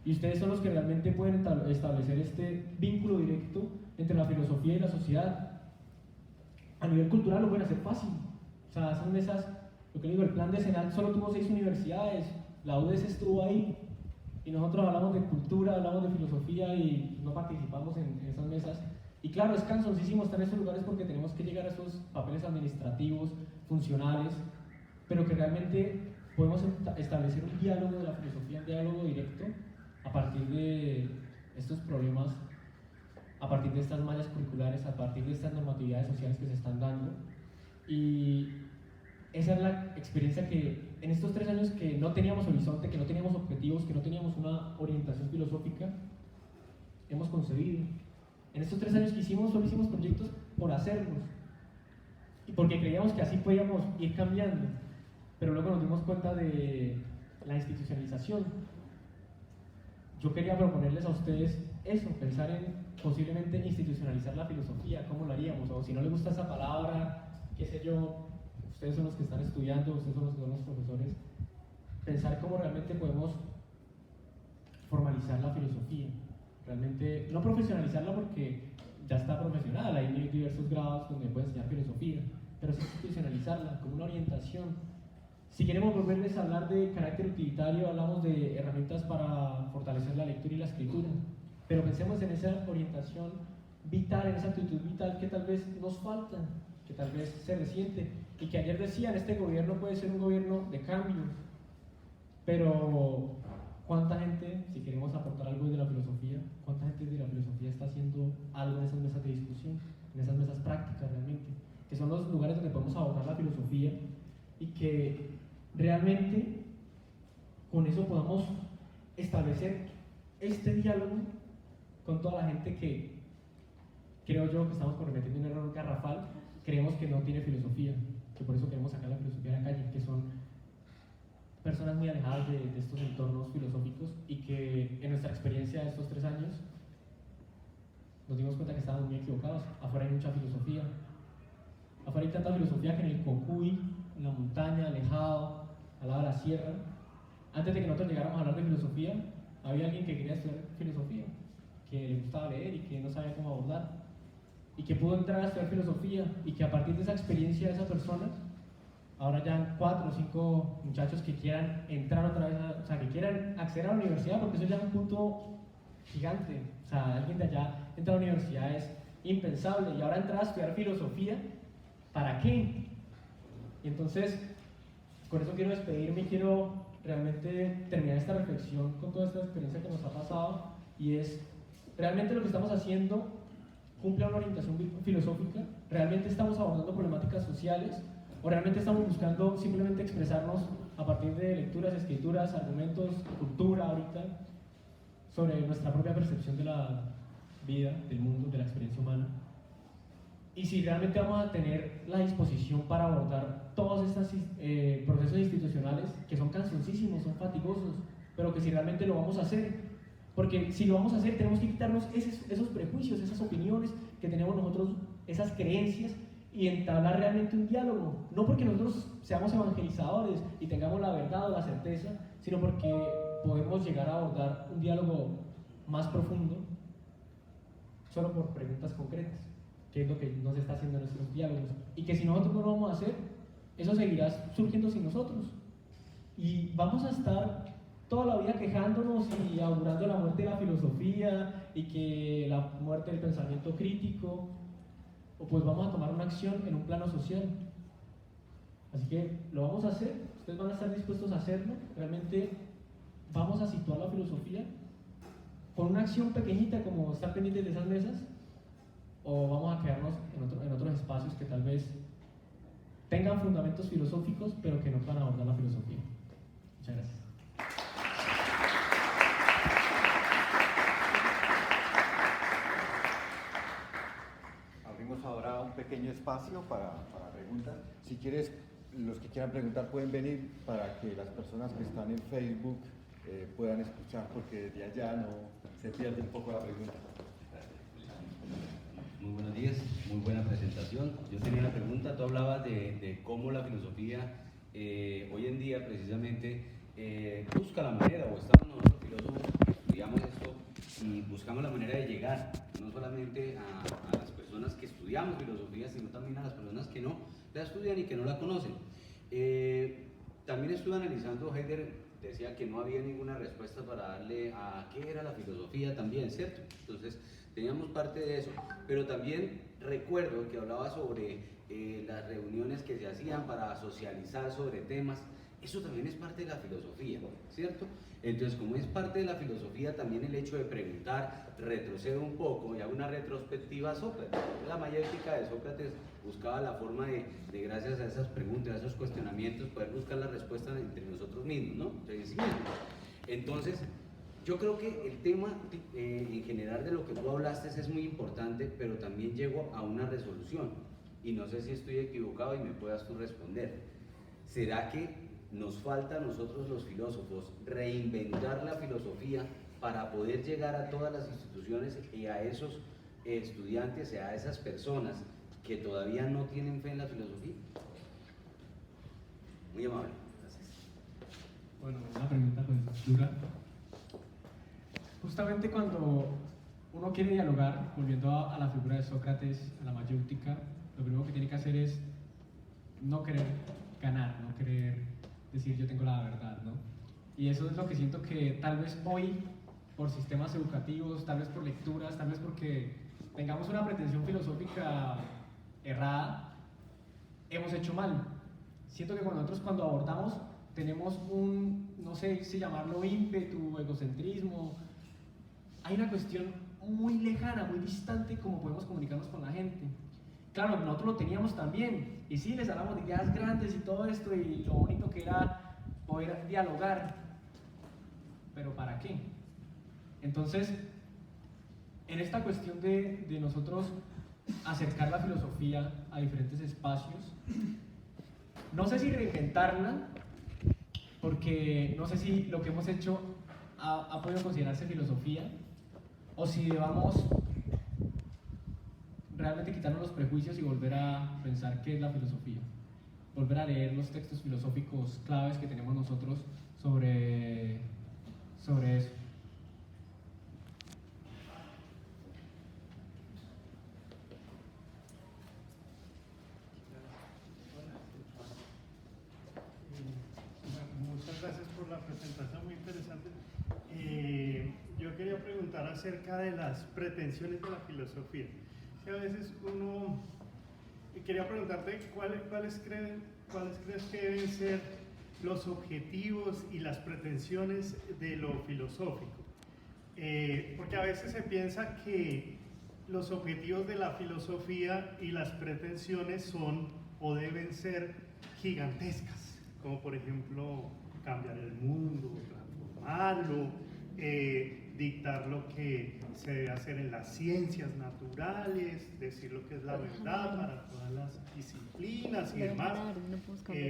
Y ustedes son los que realmente pueden establecer este vínculo directo entre la filosofía y la sociedad. A nivel cultural lo pueden hacer fácil. O sea, esas mesas, lo que digo, el plan decenal solo tuvo 6 universidades, la UDES estuvo ahí, y nosotros hablamos de cultura, hablamos de filosofía y no participamos en esas mesas. Y claro, es cansoncísimo estar en esos lugares porque tenemos que llegar a esos papeles administrativos, funcionales, pero que realmente podemos establecer un diálogo de la filosofía, un diálogo directo a partir de estos problemas, a partir de estas mallas curriculares, a partir de estas normatividades sociales que se están dando. Y esa es la experiencia que en estos 3 años que no teníamos horizonte, que no teníamos objetivos, que no teníamos una orientación filosófica, hemos concebido. En estos 3 años que hicimos, solo hicimos proyectos por hacerlos y porque creíamos que así podíamos ir cambiando, pero luego nos dimos cuenta de la institucionalización. Yo quería proponerles a ustedes eso, pensar en posiblemente institucionalizar la filosofía, cómo lo haríamos, o si no les gusta esa palabra, qué sé yo, ustedes son los que están estudiando, ustedes son los profesores, pensar cómo realmente podemos formalizar la filosofía, realmente no profesionalizarla porque ya está profesional, hay diversos grados donde puede enseñar filosofía, pero sí institucionalizarla como una orientación. Si queremos volverles a hablar de carácter utilitario, hablamos de herramientas para fortalecer la lectura y la escritura. pero pensemos en esa orientación vital, en esa actitud vital que tal vez nos falta, que tal vez se resiente, y que ayer decían, este gobierno puede ser un gobierno de cambio, pero ¿cuánta gente, si queremos aportar algo de la filosofía, cuánta gente de la filosofía está haciendo algo en esas mesas de discusión, en esas mesas prácticas realmente, que son los lugares donde podemos abordar la filosofía y que realmente con eso podamos establecer este diálogo con toda la gente que creo yo que estamos cometiendo un error garrafal, creemos que no tiene filosofía, que por eso queremos sacar la filosofía a la calle, que son personas muy alejadas de estos entornos filosóficos y que en nuestra experiencia de estos 3 años nos dimos cuenta que estábamos muy equivocados. Afuera hay mucha filosofía, afuera hay tanta filosofía que en el Cocuy, en la montaña, alejado, al lado de la sierra, antes de que nosotros llegáramos a hablar de filosofía, había alguien que quería estudiar filosofía, que le gustaba leer y que no sabía cómo abordar, y que pudo entrar a estudiar filosofía, y que a partir de esa experiencia de esa persona, ahora ya 4 o 5 muchachos que quieran entrar otra vez, o sea, que quieran acceder a la universidad, porque eso ya es un punto gigante. O sea, alguien de allá entrar a la universidad es impensable, y ahora entrar a estudiar filosofía, ¿para qué? Y entonces, con eso quiero despedirme y quiero realmente terminar esta reflexión con toda esta experiencia que nos ha pasado, y es, ¿realmente lo que estamos haciendo cumple una orientación filosófica? ¿Realmente estamos abordando problemáticas sociales? ¿O realmente estamos buscando simplemente expresarnos a partir de lecturas, escrituras, argumentos, cultura ahorita, sobre nuestra propia percepción de la vida, del mundo, de la experiencia humana? Y si realmente vamos a tener la disposición para abordar todos estos procesos institucionales que son cansoncísimos, son fatigosos, pero que si realmente lo vamos a hacer, porque si lo vamos a hacer tenemos que quitarnos esos prejuicios, esas opiniones que tenemos nosotros, esas creencias, y entablar realmente un diálogo, no porque nosotros seamos evangelizadores y tengamos la verdad o la certeza, sino porque podemos llegar a abordar un diálogo más profundo solo por preguntas concretas, que es lo que nos está haciendo en nuestros diálogos, y que si nosotros no lo vamos a hacer, eso seguirá surgiendo sin nosotros, y vamos a estar toda la vida quejándonos y augurando la muerte de la filosofía y que la muerte del pensamiento crítico, o pues vamos a tomar una acción en un plano social. Así que lo vamos a hacer, ustedes van a estar dispuestos a hacerlo, realmente vamos a situar la filosofía con una acción pequeñita como estar pendientes de esas mesas, o vamos a quedarnos en otros espacios que tal vez tengan fundamentos filosóficos pero que no puedan abordar la filosofía. Muchas gracias. Ahora un pequeño espacio para preguntas. Si quieres, los que quieran preguntar pueden venir para que las personas que están en Facebook puedan escuchar, porque desde allá no se pierde un poco la pregunta. Muy buenos días, muy buena presentación. Yo tenía una pregunta, tú hablabas de cómo la filosofía hoy en día precisamente busca la manera, o estamos nosotros filósofos que estudiamos esto y buscamos la manera de llegar no solamente a las personas que estudiamos filosofía, sino también a las personas que no la estudian y que no la conocen. También estuve analizando, Heidegger decía que no había ninguna respuesta para darle a qué era la filosofía también, ¿cierto? Entonces teníamos parte de eso, pero también recuerdo que hablaba sobre las reuniones que se hacían para socializar sobre temas. Eso también es parte de la filosofía, ¿cierto? Entonces, como es parte de la filosofía, también el hecho de preguntar, retrocedo un poco y hago una retrospectiva a Sócrates. La mayéutica de Sócrates buscaba la forma de gracias a esas preguntas, a esos cuestionamientos, poder buscar la respuesta entre nosotros mismos, ¿no? En sí mismos. Entonces, yo creo que el tema en general de lo que tú hablaste es muy importante, pero también llego a una resolución. Y no sé si estoy equivocado y me puedas tú responder. ¿Será que nos falta a nosotros los filósofos reinventar la filosofía para poder llegar a todas las instituciones y a esos estudiantes y a esas personas que todavía no tienen fe en la filosofía? Muy amable, gracias. Bueno, una pregunta pues dura. Justamente cuando uno quiere dialogar, volviendo a la figura de Sócrates, a la mayéutica, lo primero que tiene que hacer es no querer ganar, no querer decir yo tengo la verdad, ¿no? Y eso es lo que siento que tal vez hoy por sistemas educativos, tal vez por lecturas, tal vez porque tengamos una pretensión filosófica errada, hemos hecho mal. Siento que cuando abordamos tenemos un, no sé si llamarlo ímpetu, egocentrismo, hay una cuestión muy lejana, muy distante como podemos comunicarnos con la gente. Claro, nosotros lo teníamos también, y sí, les hablamos de ideas grandes y todo esto, y lo bonito que era poder dialogar, pero ¿para qué? Entonces, en esta cuestión de nosotros acercar la filosofía a diferentes espacios, no sé si reinventarla, porque no sé si lo que hemos hecho ha podido considerarse filosofía, o si debamos realmente quitarnos los prejuicios y volver a pensar qué es la filosofía, volver a leer los textos filosóficos claves que tenemos nosotros sobre eso. Muchas gracias por la presentación, muy interesante. Yo quería preguntar acerca de las pretensiones de la filosofía. Que a veces quería preguntarte cuáles crees que deben ser los objetivos y las pretensiones de lo filosófico. Porque a veces se piensa que los objetivos de la filosofía y las pretensiones son o deben ser gigantescas, como por ejemplo cambiar el mundo, transformarlo, dictar lo que se debe hacer en las ciencias naturales, decir lo que es la verdad para todas las disciplinas y demás,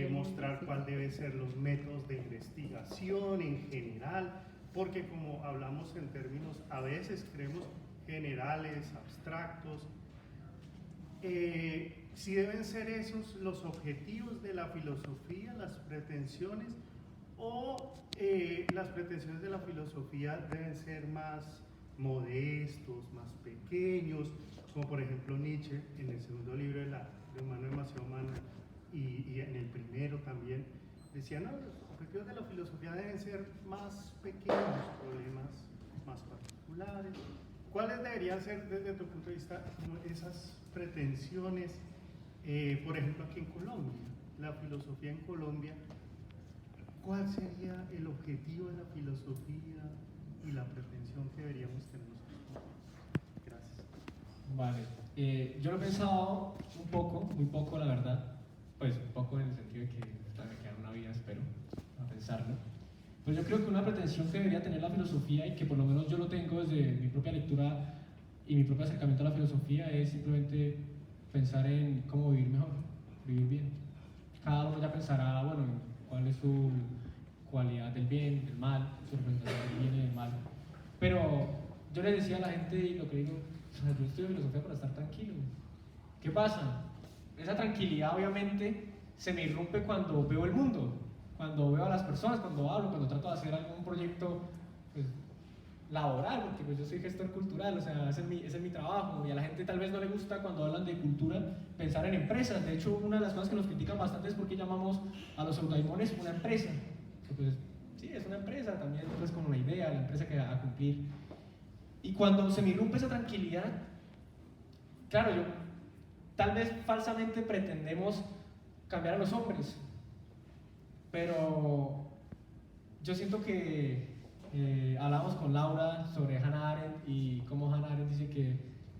mostrar cuál deben ser los métodos de investigación en general, porque como hablamos en términos, a veces creemos generales, abstractos, si deben ser esos los objetivos de la filosofía, las pretensiones, o las pretensiones de la filosofía deben ser más modestos, más pequeños, como por ejemplo Nietzsche en el segundo libro de Humano demasiado humano y en el primero también decía, no, los objetivos de la filosofía deben ser más pequeños, problemas más particulares. ¿Cuáles deberían ser desde tu punto de vista esas pretensiones, por ejemplo aquí en Colombia, la filosofía en Colombia? ¿Cuál sería el objetivo de la filosofía y la pretensión que deberíamos tener nosotros? Gracias. Vale, yo lo he pensado un poco, muy poco la verdad, pues un poco en el sentido de que me queda una vida, espero, a pensarlo. Pues yo creo que una pretensión que debería tener la filosofía, y que por lo menos yo lo tengo desde mi propia lectura y mi propio acercamiento a la filosofía, es simplemente pensar en cómo vivir mejor, vivir bien. Cada uno ya pensará, bueno, cuál es su cualidad del bien, del mal, su representación del bien y del mal. Pero yo le decía a la gente, y lo que digo, yo estudio filosofía para estar tranquilo. ¿Qué pasa? Esa tranquilidad obviamente se me irrumpe cuando veo el mundo, cuando veo a las personas, cuando hablo, cuando trato de hacer algún proyecto pues, laboral, porque pues, yo soy gestor cultural, o sea, ese es mi trabajo, y a la gente tal vez no le gusta cuando hablan de cultura pensar en empresas. De hecho, una de las cosas que nos critican bastante es porque llamamos a los Eudaimones una empresa. Pues sí, es una empresa, también es como una idea, la empresa que va a cumplir. Y cuando se me irrumpe esa tranquilidad, claro, tal vez falsamente pretendemos cambiar a los hombres, pero yo siento que hablamos con Laura sobre Hannah Arendt y cómo Hannah Arendt dice que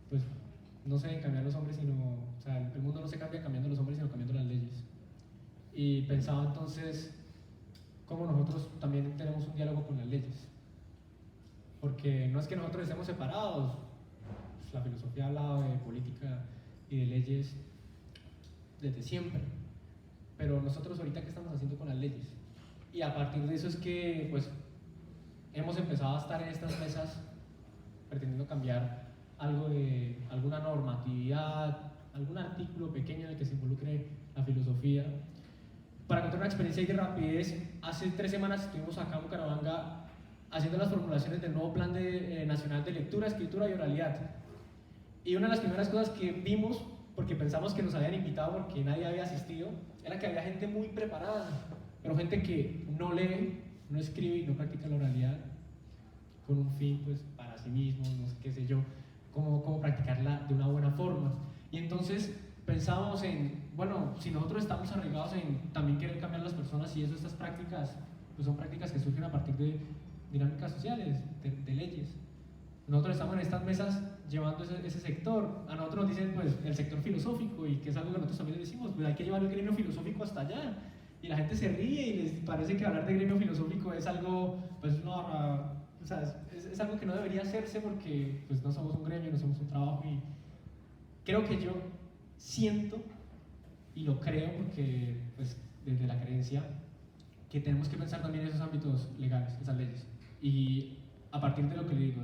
pues, no se deben cambiar los hombres, sino, o sea, el mundo no se cambia cambiando los hombres, sino cambiando las leyes. Y pensaba entonces cómo nosotros también tenemos un diálogo con las leyes, porque no es que nosotros estemos separados, pues la filosofía ha hablado de política y de leyes desde siempre, pero nosotros ahorita ¿qué estamos haciendo con las leyes? Y a partir de eso es que pues hemos empezado a estar en estas mesas pretendiendo cambiar algo de alguna normatividad, algún artículo pequeño en el que se involucre la filosofía. Para contar una experiencia ahí de rapidez, hace 3 semanas estuvimos acá en Bucaramanga haciendo las formulaciones del nuevo Plan Nacional de Lectura, Escritura y Oralidad. Y una de las primeras cosas que vimos, porque pensamos que nos habían invitado porque nadie había asistido, era que había gente muy preparada, pero gente que no lee, no escribe y no practica la oralidad. con un fin pues para sí mismos, no sé qué sé yo, cómo practicarla de una buena forma. Y entonces pensábamos en, bueno, si nosotros estamos arraigados en también querer cambiar a las personas y eso, estas prácticas, pues son prácticas que surgen a partir de dinámicas sociales, de leyes. Nosotros estamos en estas mesas llevando ese sector. A nosotros nos dicen pues el sector filosófico y que es algo que nosotros también les decimos, pues hay que llevar el gremio filosófico hasta allá. Y la gente se ríe y les parece que hablar de gremio filosófico es algo, pues no, o sea, es algo que no debería hacerse porque pues no somos un gremio, no somos un trabajo. Y creo que yo siento y lo creo porque pues desde la creencia que tenemos que pensar también en esos ámbitos legales, esas leyes. Y a partir de lo que le digo,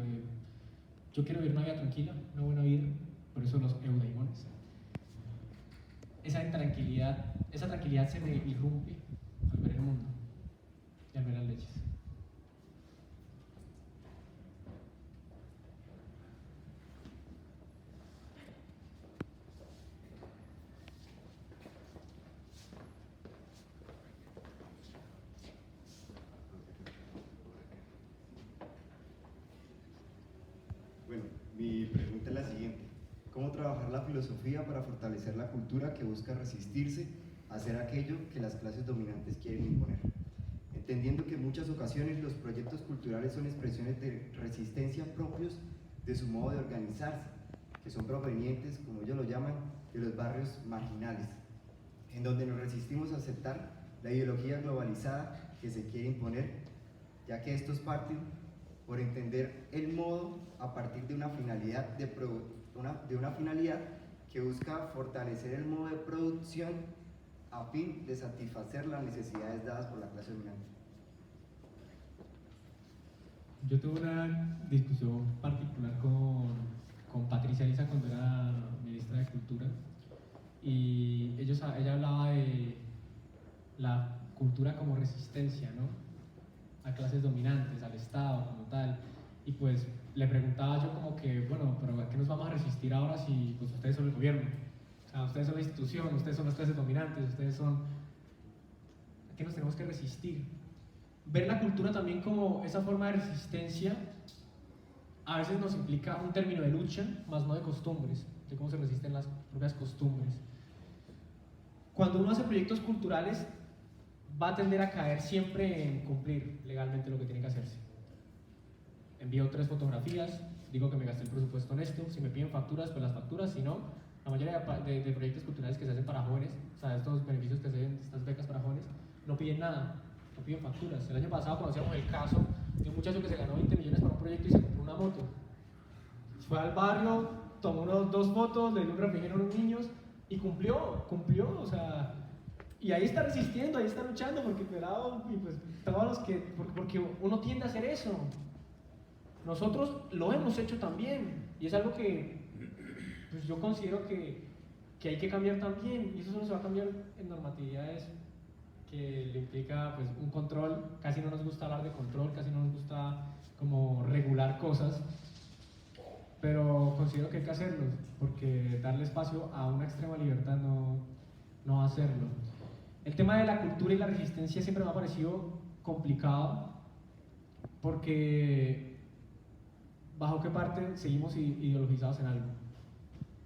yo quiero vivir una vida tranquila, una buena vida, por eso los eudaimones. Esa tranquilidad se me irrumpe al ver el mundo y al ver las leyes. Bueno, mi pregunta es la siguiente. ¿Cómo trabajar la filosofía para fortalecer la cultura que busca resistirse a hacer aquello que las clases dominantes quieren imponer? Entendiendo que en muchas ocasiones los proyectos culturales son expresiones de resistencia propios de su modo de organizarse, que son provenientes, como ellos lo llaman, de los barrios marginales, en donde nos resistimos a aceptar la ideología globalizada que se quiere imponer, ya que estos parten por entender el modo a partir de una finalidad de una finalidad que busca fortalecer el modo de producción a fin de satisfacer las necesidades dadas por la clase dominante. Yo tuve una discusión particular con Patricia Liza cuando era ministra de Cultura y ella hablaba de la cultura como resistencia, ¿no?, a clases dominantes, al Estado como tal, y pues le preguntaba yo como que, bueno, pero ¿a qué nos vamos a resistir ahora si pues ustedes son el gobierno? O sea, ustedes son la institución, ustedes son las clases dominantes, ustedes son... ¿A qué nos tenemos que resistir? Ver la cultura también como esa forma de resistencia a veces nos implica un término de lucha, más no de costumbres, de cómo se resisten las propias costumbres. Cuando uno hace proyectos culturales, va a tender a caer siempre en cumplir legalmente lo que tiene que hacerse. Envío 3 fotografías, digo que me gasté el presupuesto en esto, si me piden facturas, pues las facturas, si no, la mayoría de proyectos culturales que se hacen para jóvenes, o sea, estos beneficios que se den, estas becas para jóvenes, no piden nada, no piden facturas. El año pasado conocíamos el caso de un muchacho que se ganó 20 millones para un proyecto y se compró una moto. Fue al barrio, tomó 2 fotos, le dio un refrigerio a unos niños y cumplió, o sea... Y ahí está resistiendo, ahí está luchando, porque pelado, y pues todos los que, porque uno tiende a hacer eso. Nosotros lo hemos hecho también, y es algo que pues yo considero que hay que cambiar también, y eso solo se va a cambiar en normatividades que le implica pues un control. Casi no nos gusta hablar de control, casi no nos gusta como regular cosas, pero considero que hay que hacerlo, porque darle espacio a una extrema libertad no va a hacerlo. El tema de la cultura y la resistencia siempre me ha parecido complicado porque ¿bajo qué parte seguimos ideologizados en algo?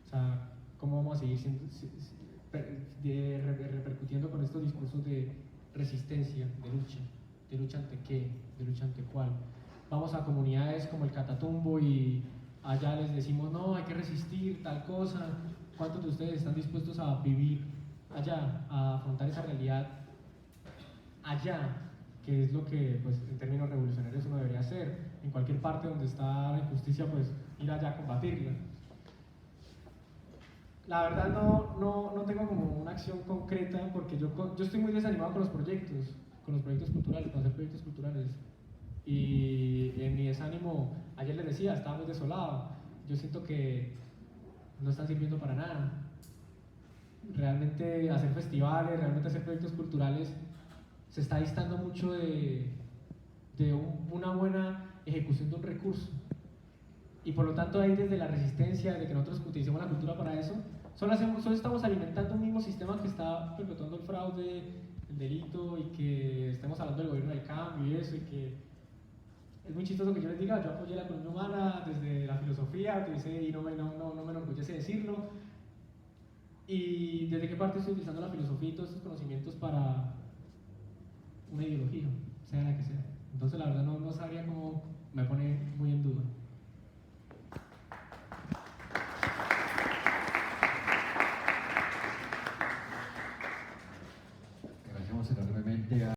O sea, ¿cómo vamos a seguir repercutiendo con estos discursos de resistencia, de lucha? ¿De lucha ante qué? ¿De lucha ante cuál? Vamos a comunidades como el Catatumbo y allá les decimos, no, hay que resistir tal cosa. ¿Cuántos de ustedes están dispuestos a vivir allá, a afrontar esa realidad allá, que es lo que pues, en términos revolucionarios uno debería hacer? En cualquier parte donde está la injusticia, pues ir allá a combatirla. La verdad no tengo como una acción concreta porque yo estoy muy desanimado con los proyectos culturales, con hacer proyectos culturales. Y en mi desánimo, ayer les decía, estaba muy desolado. Yo siento que no están sirviendo para nada. Realmente hacer festivales, realmente hacer proyectos culturales se está distando mucho de una buena ejecución de un recurso. Y por lo tanto ahí desde la resistencia, de que nosotros utilicemos la cultura para eso, solo estamos alimentando un mismo sistema que está perpetuando el fraude, el delito, y que estemos hablando del gobierno del cambio y eso, y que es muy chistoso que yo les diga, yo apoyé la economía humana desde la filosofía, y no me enorgullece decirlo. ¿Y desde qué parte estoy utilizando la filosofía y todos estos conocimientos para una ideología, sea la que sea? Entonces la verdad no sabría cómo, me pone muy en duda.